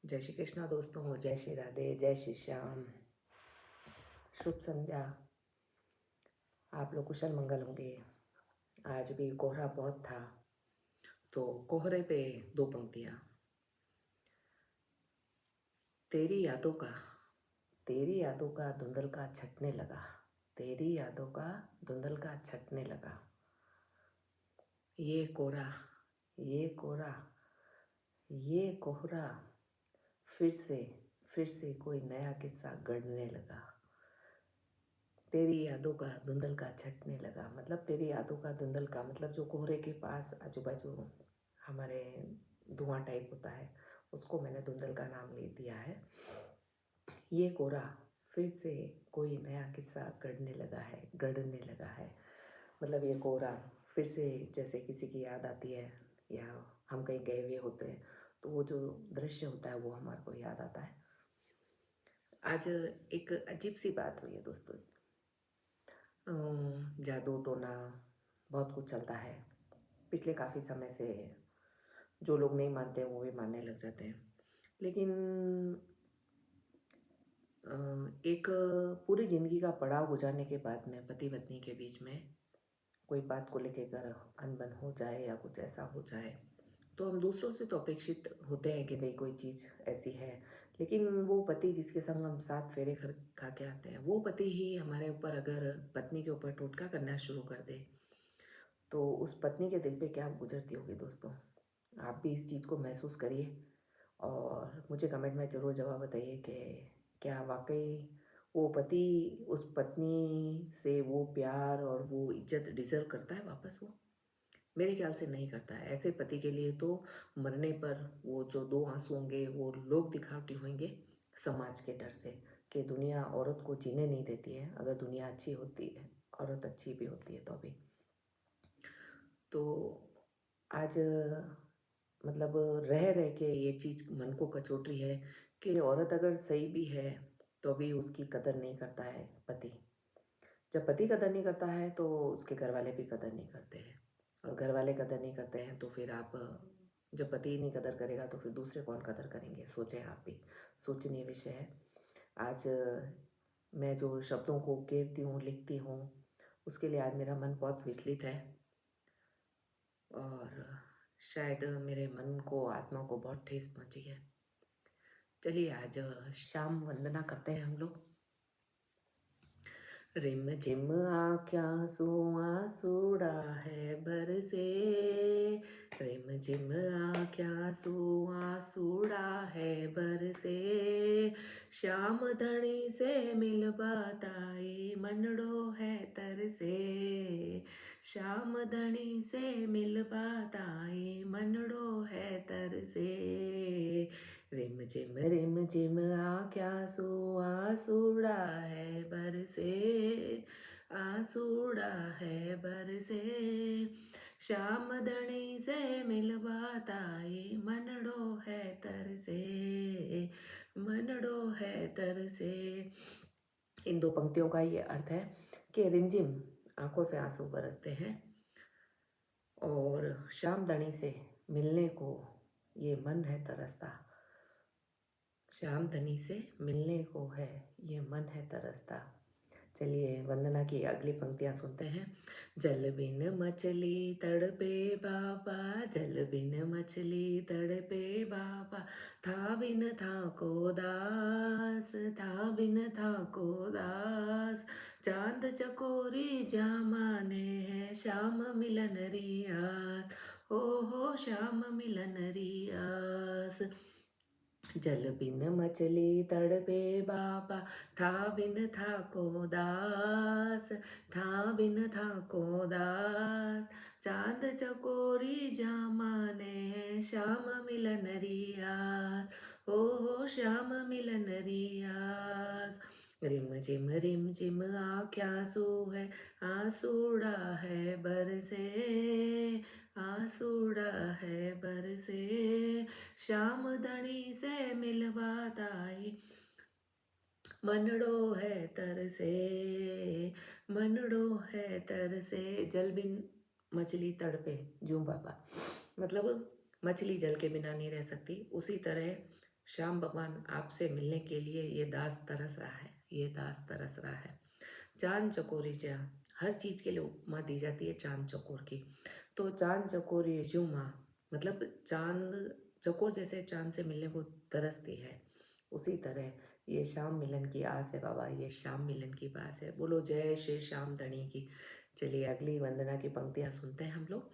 जय श्री कृष्णा दोस्तों, जय श्री राधे, जय श्री श्याम। शुभ संध्या। आप लोग कुशल मंगल होंगे। आज भी कोहरा बहुत था, तो कोहरे पे दो पंक्तियाँ। तेरी यादों का धुंधल का छटने लगा, तेरी यादों का धुंधल का छटने लगा। ये कोहरा, ये कोहरा, ये कोहरा, फिर से कोई नया किस्सा गढ़ने लगा। तेरी यादों का धुंधल का छटने लगा, मतलब तेरी यादों का धुंधल का मतलब जो कोहरे के पास आजू बाजू हमारे धुआं टाइप होता है, उसको मैंने धुंधल का नाम ले दिया है। ये कोहरा फिर से कोई नया किस्सा गढ़ने लगा है। मतलब ये कोहरा फिर से जैसे किसी की याद आती है या हम कहीं गए हुए होते हैं, तो वो जो दृश्य होता है वो हमारे को याद आता है। आज एक अजीब सी बात हुई है दोस्तों। जादू टोना बहुत कुछ चलता है पिछले काफ़ी समय से। जो लोग नहीं मानते हैं वो भी मानने लग जाते हैं, लेकिन एक पूरी ज़िंदगी का पड़ाव गुजारने के बाद में पति पत्नी के बीच में कोई बात को लेकर अगर अनबन हो जाए या कुछ ऐसा हो जाए, तो हम दूसरों से तो अपेक्षित होते हैं कि भाई कोई चीज़ ऐसी है, लेकिन वो पति जिसके संग हम 7 फेरे खा के आते हैं, वो पति ही हमारे ऊपर अगर पत्नी के ऊपर टोटका करना शुरू कर दे, तो उस पत्नी के दिल पे क्या गुजरती होगी दोस्तों। आप भी इस चीज़ को महसूस करिए और मुझे कमेंट में ज़रूर जवाब बताइए कि क्या वाकई वो पति उस पत्नी से वो प्यार और वो इज्जत डिज़र्व करता है वापस। वो मेरे ख्याल से नहीं करता है। ऐसे पति के लिए तो मरने पर वो जो 2 आंसू होंगे वो लोग दिखावटी होंगे समाज के डर से, कि दुनिया औरत को जीने नहीं देती है। अगर दुनिया अच्छी होती है, औरत अच्छी भी होती है तो भी। तो आज मतलब रह रह के ये चीज़ मन को कचोट रही है कि औरत अगर सही भी है तो भी उसकी कदर नहीं करता है पति। जब पति कदर नहीं करता है तो उसके घर वाले भी कदर नहीं करते हैं, और घर वाले कदर नहीं करते हैं तो फिर आप, जब पति ही नहीं कदर करेगा तो फिर दूसरे कौन कदर करेंगे। सोचें, आप भी सोचनीय विषय है। आज मैं जो शब्दों को उकेरती हूँ, लिखती हूँ, उसके लिए आज मेरा मन बहुत विचलित है और शायद मेरे मन को, आत्मा को बहुत ठेस पहुंची है। चलिए आज शाम वंदना करते हैं हम लोग। रिम झिम आँख्याँ आंसुड़ा है बरसे, रिम झिम आँख्याँ आंसुड़ा है बरसे, श्याम धनी से मिल बताई मनड़ो है तरसे, श्याम धनी से मिल बताई मनड़ो है तरसे। रिम झिम आँख्याँ आंसुड़ा है बरसे, आंसुड़ा है बरसे, श्याम धनी से मिल बताई मनड़ो है तरसे, मनड़ो है तरसे। इन 2 पंक्तियों का ये अर्थ है कि रिमझिम आंखों से आंसू बरसते हैं और श्याम धनी से मिलने को ये मन है तरसता, श्याम धनी से मिलने को है ये मन है तरसता। चलिए वंदना की अगली पंक्तियाँ सुनते हैं। जल बिन मछली तड़पे बाबा, जल बिन मछली तड़पे बाबा, था बिन था को दास, था बिन था को दास, चांद चकोरी जामाने है श्याम मिलन रियास, हो श्याम मिलन रियास। जल बिन मछली तड़पे बाबा, था बिन था को दास, था बिन था को दास, चांद चकोरी जामाने श्याम मिलन रियास, हो श्याम मिलन रियास। रिम झिम आँख्याँ सू है, आंसुड़ा है बरसे, आंसुड़ा है बरसे, श्याम धनी से मिलवाताई मनड़ो है तरसे, मनड़ो है तरसे। जल बिन मछली तड़पे, जूं बाबा, मतलब मछली जल के बिना नहीं रह सकती, उसी तरह श्याम भगवान आपसे मिलने के लिए ये दास तरस रहा है, ये दास तरस रहा है। चांद चकोरी जहाँ हर चीज़ के लिए उपमा दी जाती है चांद चकोर की। तो चांद चकोरी जुमा मतलब चांद चकोर जैसे चांद से मिलने को तरसती है, उसी तरह ये श्याम मिलन की आस है बाबा, ये श्याम मिलन की बात है। बोलो जय श्री श्याम धनी की। चलिए अगली वंदना की पंक्तियाँ सुनते हैं हम लोग।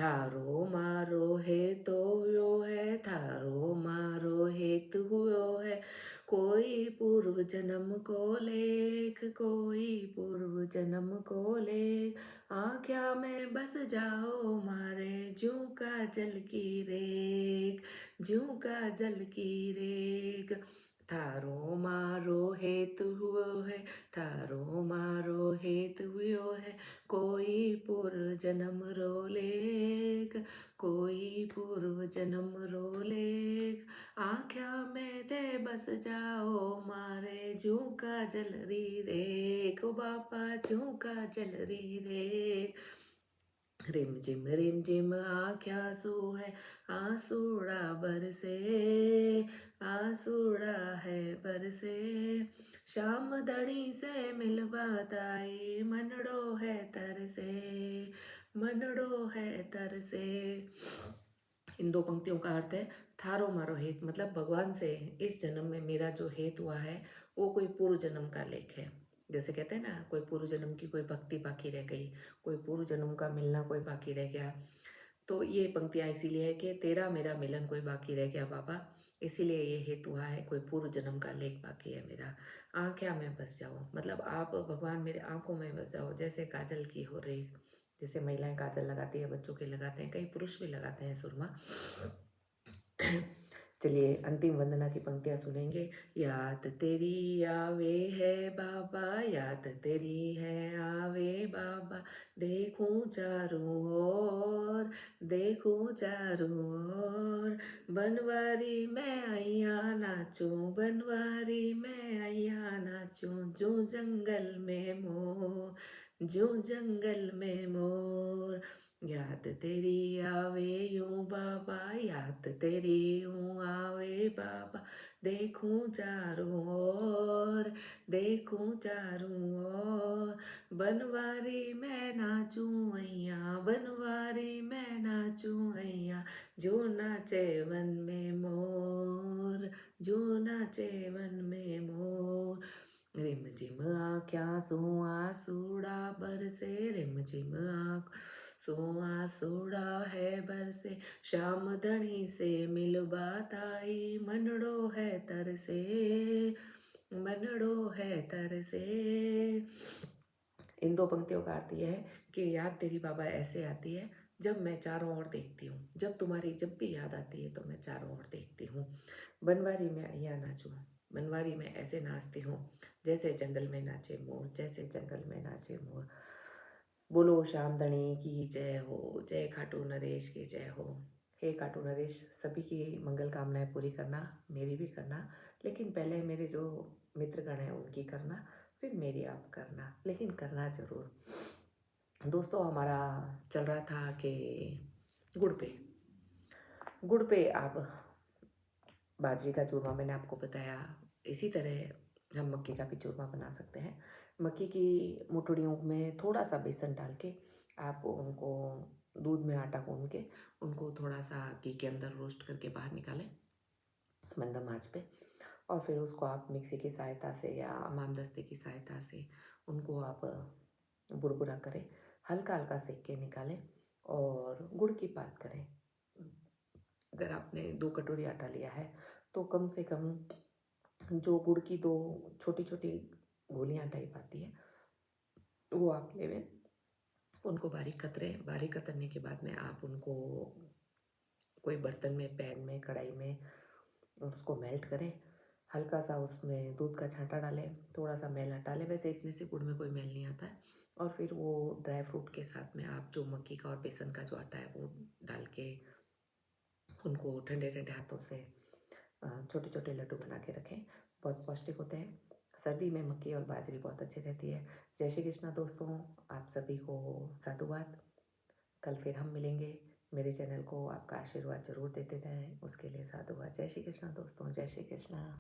थारो मारो हेतो यो है, थारो मारो हेतु हुयो है, कोई पूर्व जन्म को लेख, कोई पूर्व जन्म को लेख। आँख्या में बस जाओ मारे जू का जल की रेख, जू का जल की रेख। थारो मारो हेतु हुओ है, थारो मारो हेतु हुओ है, कोई पूर्व जन्म रो लेख, कोई पूर्व जन्म रो लेख। आँख्या में दे बस जाओ मारे जू का जल री रेख, ओ बापा जू का जल री रेख। रिम झिम आँख्या सू है, आंसुड़ा बरसे, आंसुड़ा है बरसे। श्याम धनी से मिलबात आई, मनड़ो है तरसे, मनड़ो है तरसे। इन दो पंक्तियों का अर्थ है थारो मारो हेत मतलब भगवान से इस जन्म में मेरा जो हेत हुआ है वो कोई पूर्व जन्म का लेख है। जैसे कहते हैं ना, कोई पूर्व जन्म की कोई भक्ति बाकी रह गई, कोई पूर्व जन्म का मिलना कोई बाकी रह गया। तो ये पंक्तियाँ इसीलिए है कि तेरा मेरा मिलन कोई बाकी रह गया बाबा, इसीलिए ये हेतु हुआ है, कोई पूर्व जन्म का लेख बाकी है मेरा। आँखें में बस जाओ मतलब आप भगवान मेरे आँखों में बस जाओ, जैसे काजल की हो रही, जैसे महिलाएं काजल लगाती है, बच्चों के लगाते हैं, कई पुरुष भी लगाते हैं सुरमा। चलिए अंतिम वंदना की पंक्तियाँ सुनेंगे। याद तेरी आवे है बाबा, याद तेरी है आवे बाबा, देखूं चारों ओर, देखूं चारों ओर। बनवारी में आइया नाचूं, बनवारी में आइया नाचूं, जो जंगल में मोर, जो जंगल में मोर। याद तेरी आवे यूं बाबा, याद तेरी यूं आवे बाबा, देखूं चारों ओर, देखूं चारों ओर। बनवारी में नाचूं अइया, बनवारी में नाचूं अइया, जो नाचे वन में मोर, जो नाचे वन में मोर। रिम झिम आँख्या सू आंसूड़ा बरसे, रिम झिम आँख सो आंसूड़ा है बरसे। श्याम धनी से मिल बात आई, मनड़ो है तरसे, मनड़ो है तरसे। इन दो पंक्तियों का अर्थ यह है कि याद तेरी बाबा ऐसे आती है जब मैं चारों ओर देखती हूँ, जब तुम्हारी जब भी याद आती है तो मैं चारों ओर देखती हूँ। बनवारी में अय्या नाचूं, बनवारी में ऐसे नाचती हूँ जैसे जंगल में नाचे मोर, जैसे जंगल में नाचे मोर। बोलो श्याम धनी की जय हो, जय खाटू नरेश की जय हो। हे खाटू नरेश, सभी की मंगल कामनाएं पूरी करना, मेरी भी करना, लेकिन पहले मेरे जो मित्रगण हैं उनकी करना, फिर मेरी आप करना, लेकिन करना ज़रूर। दोस्तों हमारा चल रहा था कि गुड़ पे, गुड़ पे आप बाजरे का चूरमा मैंने आपको बताया, इसी तरह हम मक्के का भी चूरमा बना सकते हैं। मक्के की मुठड़ियों में थोड़ा सा बेसन डाल के आप उनको दूध में आटा गूंद के उनको थोड़ा सा घी के अंदर रोस्ट करके बाहर निकालें मंदम आंच पे, और फिर उसको आप मिक्सी की सहायता से या इमामदस्ते की सहायता से उनको आप बुरबुरा करें, हल्का हल्का सेक के निकालें और गुड़ की पात करें। अगर आपने 2 कटोरी आटा लिया है तो कम से कम जो गुड़ की 2 छोटी छोटी गोलियां टाइप आती है वो आप लें, उनको बारीक कतरें। बारीक कतरने के बाद में आप उनको कोई बर्तन में, पैन में, कढ़ाई में उसको मेल्ट करें, हल्का सा उसमें दूध का छांटा डालें, थोड़ा सा मैल हटा लें, वैसे इतने से गुड़ में कोई मैल नहीं आता है। और फिर वो ड्राई फ्रूट के साथ में आप जो मक्की का और बेसन का जो आटा है वो डाल के उनको ठंडे ठंडे हाथों से छोटे छोटे लड्डू बना के रखें। बहुत पौष्टिक होते हैं, सर्दी में मक्की और बाजरी बहुत अच्छी रहती है। जय श्री कृष्णा दोस्तों, आप सभी को साधुवाद। कल फिर हम मिलेंगे। मेरे चैनल को आपका आशीर्वाद ज़रूर देते रहें, उसके लिए साधुवाद। जय श्री कृष्ण दोस्तों, जय श्री कृष्ण।